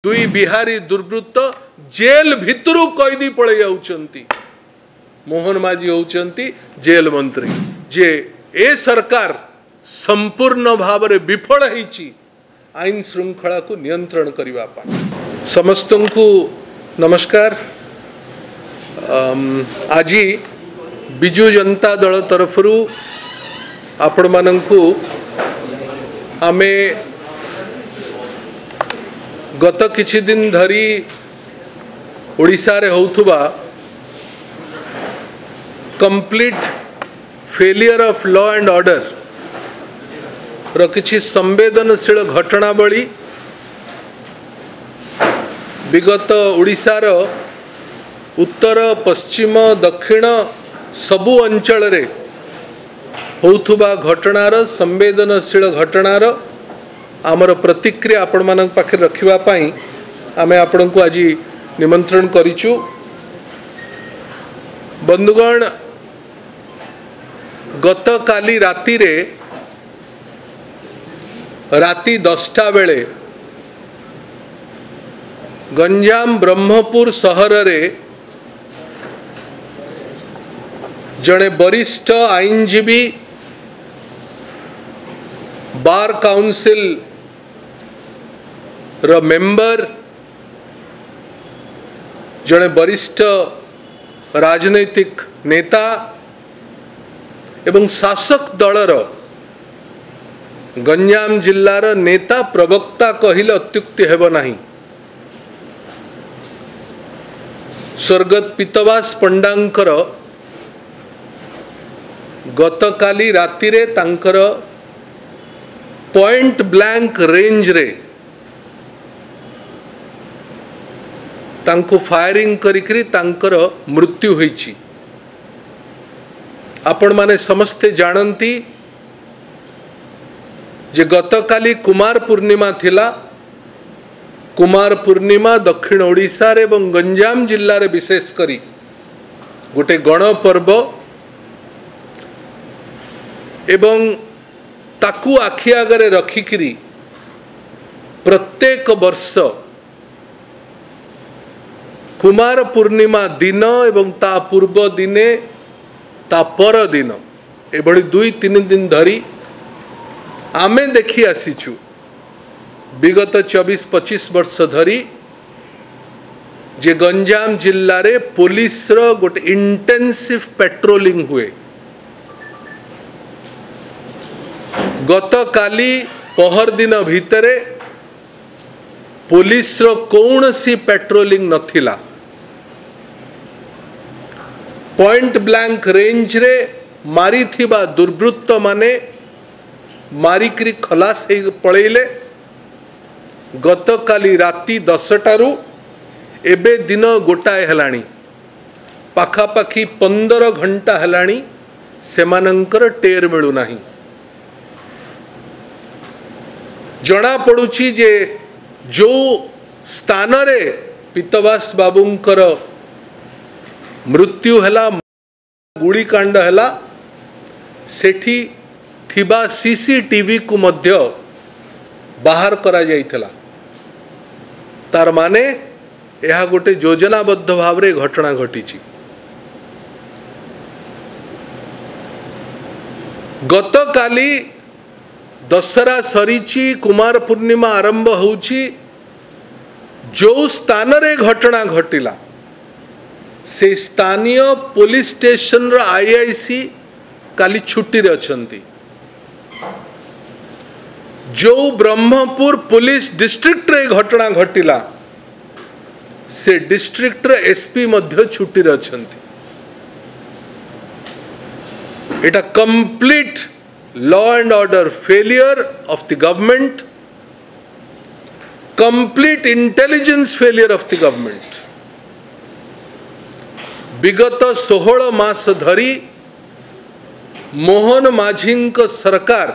दुई बिहारी दुर्वृत्त जेल भितरु कैदी पड़े जाउछंती। मोहन माझी होउछंती जेल मंत्री जे ए सरकार संपूर्ण भाव रे विफल होईची आईन श्रृंखला को नियंत्रण करबा पाई। समस्तंकु नमस्कार। आज बिजु जनता दल तरफरु आपण मानंकु आमे गत किछि दिन धरी ओडिशा रे होउथुबा complete failure of law and order रो किछि संवेदनशील घटनावली विगत ओडिशा रो उत्तर पश्चिम दक्षिण सबु अंचल रे होउथुबा घटनार संवेदनशील घटनार आमर प्रतिक्रिया आपण मानक पाखे रखिबा पाई आमे आपण को आज निमंत्रण करिचु। बंधुगण, गत काली राति रे राति 10टा बेले गंजाम ब्रह्मपुर सहर रे जड़े वरिष्ठ आईनजीवी बार काउंसिल रो मेंबर जड़े वरिष्ठ राजनैतिक नेता एवं शासक दलर गंजाम जिल्लार नेता प्रवक्ता कहिले अत्युक्ति हेब नाही। स्वर्गत पीतवास पंडांकर गत काली राति रे तांकर पॉइंट ब्लैंक रेंज रे तांको फायरिंग करिकरी तांकर मृत्यु होईची। आपण माने समस्ते जानती जे गत काली कुमार पूर्णिमा थिला। कुमार पूर्णिमा दक्षिण ओडिशा रे एवं गंजाम जिल्ला रे विशेष करी गोटे गण पर्व एवं ताकू आखि आगरे रखिकरी प्रत्येक वर्ष कुमार पूर्णिमा दिन एवं ता पूर्व दिने ता पर दिन एभली 2-3 दिन धरी आमे देखी आसीचु। विगत 24-25 वर्ष धरी जे गंजाम जिल्ला रे पुलिस रो गोटे इंटेंसिव पेट्रोलिंग हुए। गत काली पहर दिन भितरे पुलिस रो कौनसी पेट्रोलिंग नथिला। पॉइंट ब्लैंक रेंज रे मारी थिबा दुर्वृत्त माने मारिकरी खलास हे पळेले। गत काली राति 10टारू एबे दिन गोटाए हेलाणी पाखापाखी 15 घंटा हेलाणी सेमानंकर टेर मिलू नाही। जना पड़ुची जे जो स्थान रे पीतवास बाबूंकर मृत्यु हैला गुड़ी कांड हैला सेठी थिबा सीसीटीवी को मध्य बाहर करा जाइथला। तार माने यह गोटे योजनाबद्ध भाव रे घटना घटीची। गत काली दशहरा सरीची कुमार पूर्णिमा आरंभ होउची। जो स्थान रे घटना घटिला से स्थानीय पुलिस स्टेशन रो आईआईसी काली छुट्टी रे अछंती। जो ब्रह्मपुर पुलिस डिस्ट्रिक्ट रे घटना घटिला से डिस्ट्रिक्ट रे एसपी मध्य छुट्टी रे अछंती। एटा complete law and order failure of the government, complete intelligence failure of the government. विगत 16 मास धरी मोहन माझींक सरकार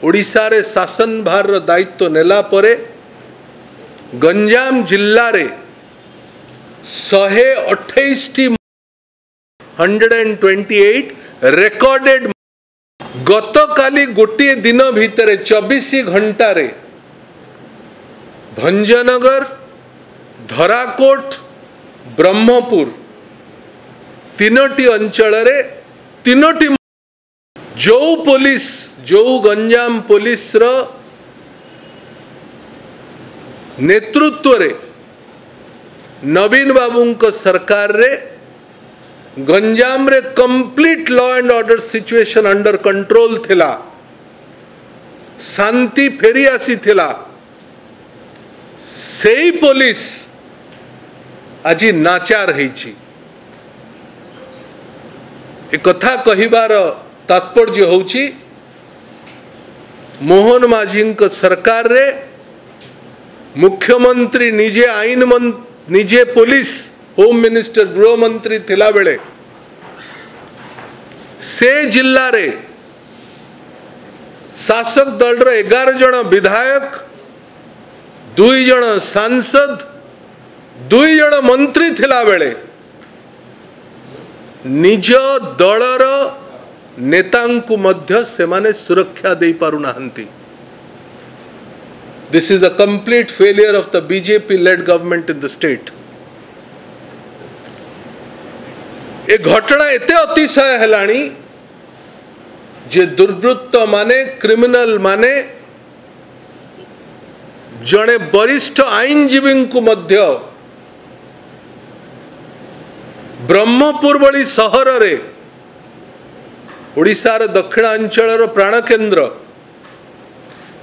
ओडिशा रे शासन भार दायित्व नेला परे गंजाम जिल्ला रे 128 128 रेकॉर्डेड गत काली गोटे दिन भितर 24 घंटा रे भंजनगर, धराकोट, ब्रह्मपुर तीनोटी अंचल रे तीनोटी जो पुलिस जो गंजाम पुलिस रो नेतृत्व रे नवीन बाबू सरकार रे गंजाम रे complete law and order situation under control थिला, शांति फेरी आसी थिला। सेई पुलिस आज नाचार हेछि। ए कथा कहिबार तात्पर्य होछि मोहन माझी सरकार रे मुख्यमंत्री निजे आईन निजे पुलिस होम मिनिस्टर गृह मंत्री थिला बेले से जिल्ला रे शासक दल रो 11 जन विधायक, 2 जन सांसद, 2 जन मंत्री थिला बेले निज दलर नेतांकु मध्य सेमाने सुरक्षा दे पारु नाहंती। This is a complete failure of the BJP-led government in the state. ए घटना एते अतिशय हेलाणी जे दुर्वृत्त माने क्रिमिनल माने जड़े वरिष्ठ आईनजीवी को मध्य ब्रह्मपुर भली सहर रे ओडिशार दक्षिणांचल प्राण केन्द्र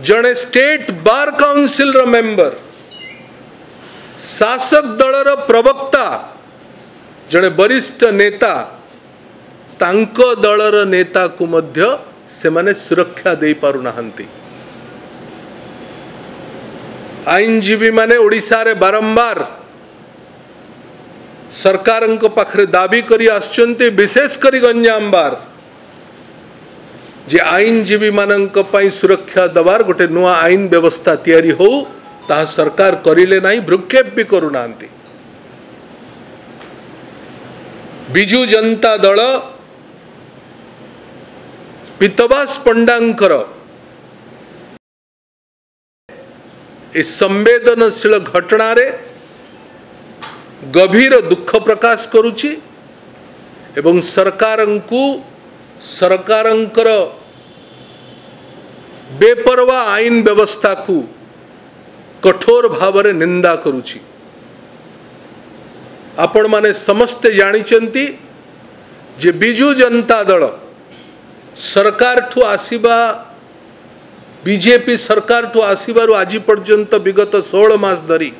जड़े स्टेट बार काउंसिल रो मेंबर, शासक दलर प्रवक्ता, जड़े वरिष्ठ नेता तांको दलर नेता को मध्य से माने सुरक्षा दे पारु नाहंती। आईनजीवी माने ओडिशा रे बारंबार सरकार पाखरे दाबी करी आछंती, विशेष करी गंजाम बार जे आईनजीवी मानक पई सुरक्षा दबार गोटे नुआ आईन व्यवस्था तैयारी हो ता सरकार करिले नाही, भ्रुक्षेप भी करू नांती। बिजू जनता दल पीतवास पंडांकर ए संवेदनशील घटना रे गभीर दुख प्रकाश करुची एवं सरकारंकर बेपरवा आईन व्यवस्था को कठोर भाव में निंदा करुची। आपण माने समस्ते जानिचंती जे बिजू जनता दल सरकार ठू आसीबा बीजेपी सरकार ठू आसीबारु आज पर्यंत विगत 16 मास धरी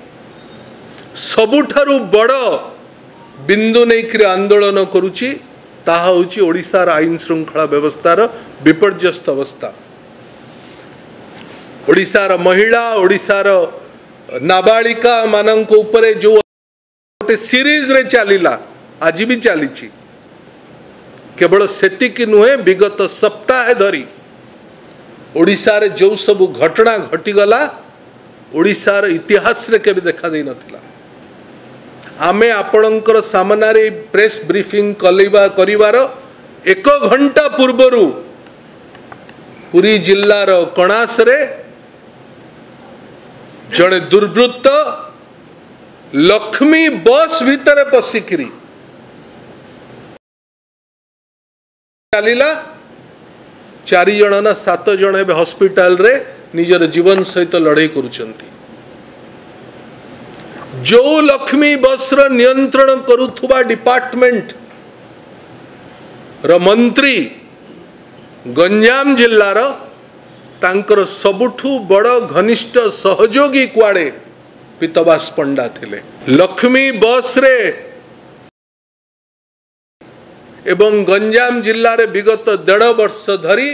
सबुठारु बड़ बिंदु नहीं आंदोलन करुची ताहा होची ओडिशार आईन श्रृंखला व्यवस्थार विपर्यस्त अवस्था। ओडिशार महिला, ओडिशार नाबालिका मानक उपरे जो सीरीज रे चलीला आज भी चली केवल सेतिक नुहे, विगत सप्ताह धरी ओडिशा रे जो सब घटना घटीगला ओडिशार इतिहास रे केबे देखा दे नथिला। आमे आपणकर सामना रे प्रेस ब्रीफिंग करिवार 1 घंटा पूर्वरु पुरी जिल्लार कणास रे जड़े दुर्वृत्त लक्ष्मी बस भितर पशिकरी चलीला 4 जन ना 7 जन एबे हॉस्पिटल रे निजर जीवन सहित लड़ाई करुचंती। जो लक्ष्मी बस रो नियंत्रण करुथुबा डिपार्टमेंट रो मंत्री गंजाम जिल्लार तांकर सबुठू बड़ घनिष्ठ सहयोगी कुआड़े पीतवास पंडा थिले। लक्ष्मी बस रे एवं गंजाम जिल्ला रे विगत 1.5 वर्ष धरी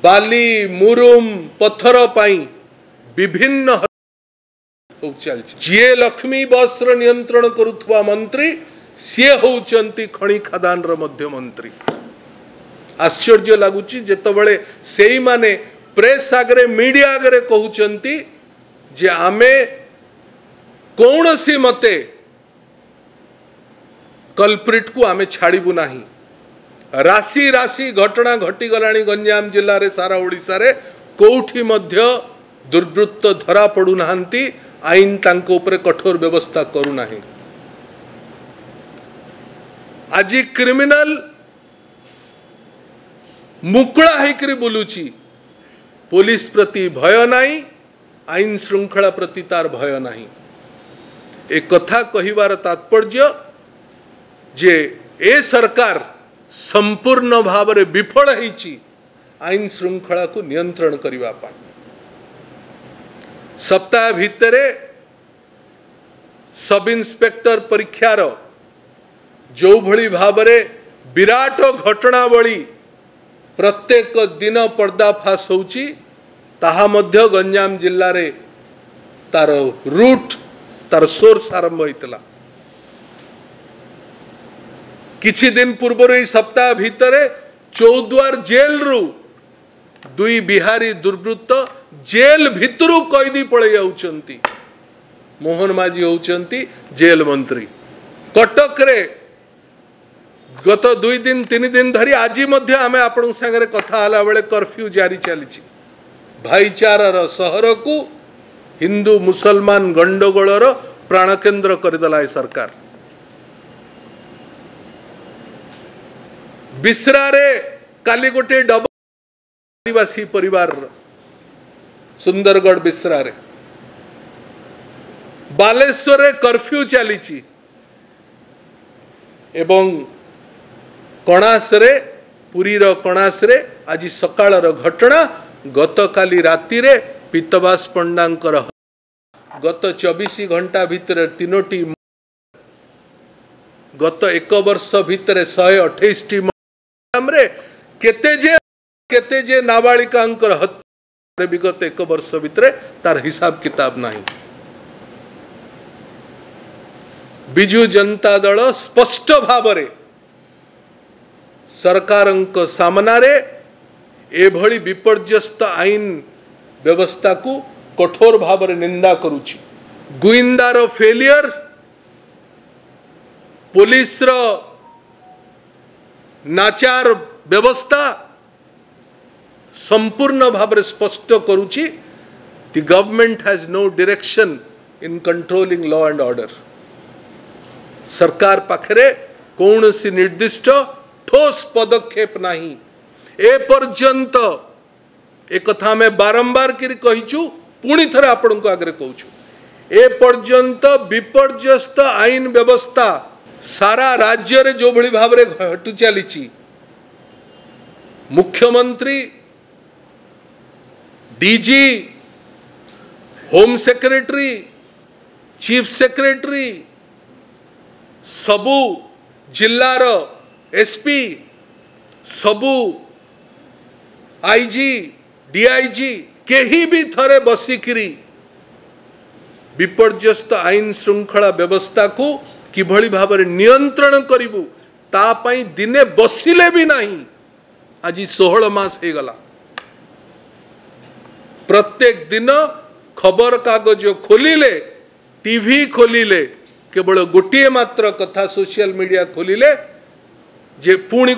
बाली मुरुम पत्थर पाई विभिन्न जी लक्ष्मी बस रो नियंत्रण करुथुवा मंत्री सी होउचंती खणी खदान रो मध्य मंत्री। आश्चर्य लगुची जेतबळे सेई माने प्रेस आगरे मीडिया आगरे कहउचंती जे आमे कौनसी मते कल्प्रिट को आमे छाड़बू नाही। राशि घटना घटी गलानी गंजाम जिल्ला रे सारा ओडिसा रे कोठी मध्य दुर्वृत्त धरा पड़ू नाहंती, आईन तांको ऊपर कठोर व्यवस्था करू नाही। आज क्रिमिनल मुकुला होकर बुलुची, पुलिस प्रति भय नहीं, आईन श्रृंखला प्रति तार भय नहीं। एक कथा कहिबार तात्पर्य जे ए सरकार संपूर्ण भाव में विफल होईची आईन श्रृंखला को नियंत्रण करने पाई। सप्ताह भितरे सब इन्स्पेक्टर परीक्षार जो भली भाव में विराट घटनावली प्रत्येक दिन पर्दाफाश होउची, ताहा मध्य गंजाम जिल्ला रे तार रूट तार सोर्स आरंभ होइतला। किछि दिन पूर्व सप्ताह भितरे चौद्वार जेल रु दुई बिहारी दुर्वृत्त जेल भितरु कैदी पड़े जाउचंती। मोहन माझी होउचंती जेल मंत्री। कटक रे गत 2 दिन 3 दिन धरी आज मध्य आमे आपण संगे कथा हला बेले कर्फ्यू जारी चली। भाईचारार सहर को हिंदू मुसलमान गंडगोलर प्राणकेन्द्र करदेला सरकार। बिस्रा रे काली गोटे डबल आदिवासी परिवार सुंदरगढ़ बिस्रा रे, बालेश्वर रे कर्फ्यू चली एवं कणास रे पुरी रो कणास रे आज सकाळर घटना गत काली राति रे पीतवास पंडांकर गत 24 घंटा भितर 3टी गत 1 वर्ष भितर 128टी रे केते जे नाबालिकांकर हत्या विगत 1 वर्ष भितर तार हिसाब किताब नहीं। बिजु जनता दल स्पष्ट भाव रे सरकारंक सामना रे एभली विपर्यस्त आईन व्यवस्था को कठोर भाव रे निंदा करुची। गुइंदार फेलियर, पुलिस रो नाचार व्यवस्था संपूर्ण भाव रे स्पष्ट करुची the government has no direction in controlling law and order. सरकार पाखरे कौनसी निर्दिष्ट ठोस पदक्षेप नहीं। ए पर्यंत एक कथा में बारंबार करी कहिचु, पुणी थरे आपण को आगे कहूछु, ए पर्यंत विपर्यस्त आईन व्यवस्था सारा राज्य रे जो भली भाव रे घटु चलीची, मुख्यमंत्री, DG, home secretary, chief secretary, सबू जिल्लार एसपी, सबू आईजी, डीआईजी केही भी थरे बसिकिरी विपर्यस्त आईन श्रृंखला व्यवस्था को किभली भाव में नियंत्रण करिबु ता पई दिने बसिले भी नहीं। आज 16 मास हो गला। प्रत्येक दिन खबर कागज खोलिले, टीवी खोलिले, केवल गोटे मात्र कथा सोशल मीडिया खोलिले जे पुणी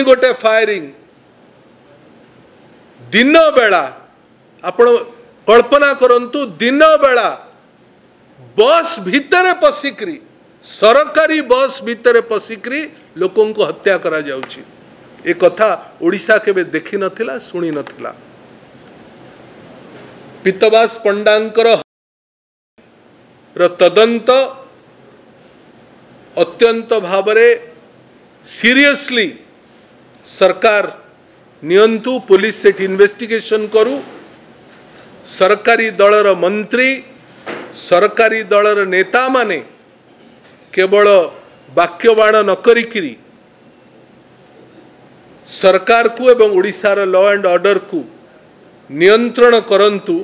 गोटे फायरिंग। दिन बेला आपण कल्पना करंतु, दिन बेला बस भितर पशिक्री, सरकारी बस भितर पशिक्री लोकों को हत्या करा जाउची। ए कथा ओडिशा केबे देखि नथिला, सुनी नथिला। पीतवास पंडांकर तदंत अत्यंत भावरे सीरियसली सरकार नियंतु, पुलिस सेठ इन्वेस्टिगेशन करू। सरकारी दलर मंत्री, सरकारी दलर नेता माने केवल वाक्यबाण न करिकिरी सरकार को एवं ओडिशार लॉ एंड ऑर्डर को नियंत्रण करंतु।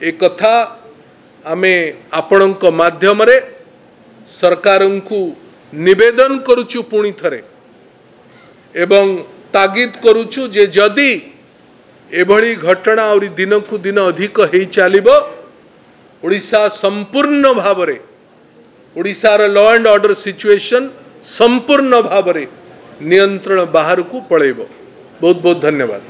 एक कथा आमे आपणक माध्यम रे सरकार को निवेदन करुचु पुणी थरे एवं तागिद करुचु जे जदि एभली घटना और दिन को दिन अधिक हो चलिबो, ओडिशा संपूर्ण भाव रे ओडिशार लॉ एंड ऑर्डर सिचुएशन संपूर्ण भाव रे नियंत्रण बाहर को पळेबो। बहुत बहुत धन्यवाद।